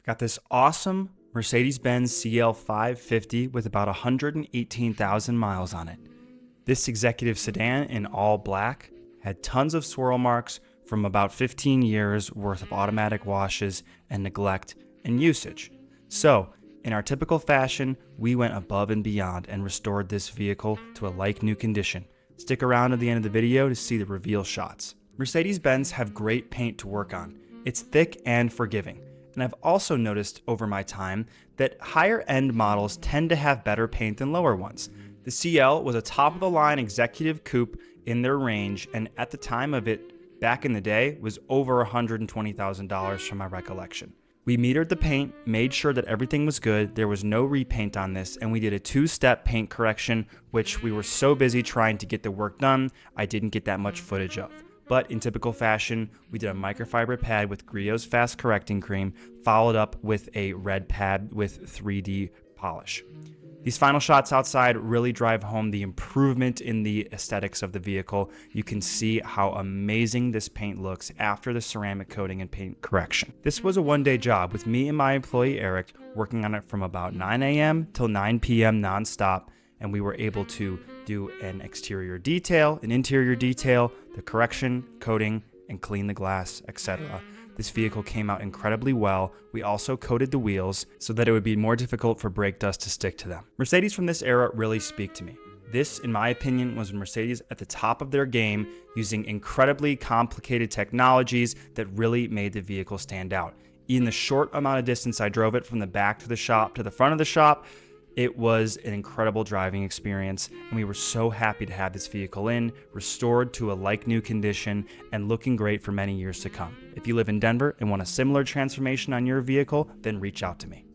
Got this awesome Mercedes CL550 with about 118,000 miles on it. This executive sedan in all black had tons of swirl marks from about 15 years worth of automatic washes and neglect and usage. So, in our typical fashion, we went above and beyond and restored this vehicle to a like-new condition. Stick around at the end of the video to see the reveal shots. Mercedes-Benz have great paint to work on. It's thick and forgiving. And I've also noticed over my time that higher-end models tend to have better paint than lower ones. The CL was a top-of-the-line executive coupe in their range, and at the time of it, back in the day, was over $120,000 from my recollection. We metered the paint, made sure that everything was good, there was no repaint on this, and we did a two-step paint correction, which we were so busy trying to get the work done, I didn't get that much footage of. But in typical fashion, we did a microfiber pad with Griot's Fast Correcting Cream, followed up with a red pad with 3D polish. These final shots outside really drive home the improvement in the aesthetics of the vehicle. You can see how amazing this paint looks after the ceramic coating and paint correction. This was a one-day job with me and my employee Eric working on it from about 9 a.m. till 9 p.m. nonstop, and we were able to do an exterior detail, an interior detail, the correction, coating, and clean the glass, etc. This vehicle came out incredibly well. We also coated the wheels so that it would be more difficult for brake dust to stick to them. Mercedes from this era really speak to me. This, in my opinion, was Mercedes at the top of their game, using incredibly complicated technologies that really made the vehicle stand out. In the short amount of distance I drove it from the back to the shop to the front of the shop, it was an incredible driving experience, and we were so happy to have this vehicle in, restored to a like-new condition, and looking great for many years to come. If you live in Denver and want a similar transformation on your vehicle, then reach out to me.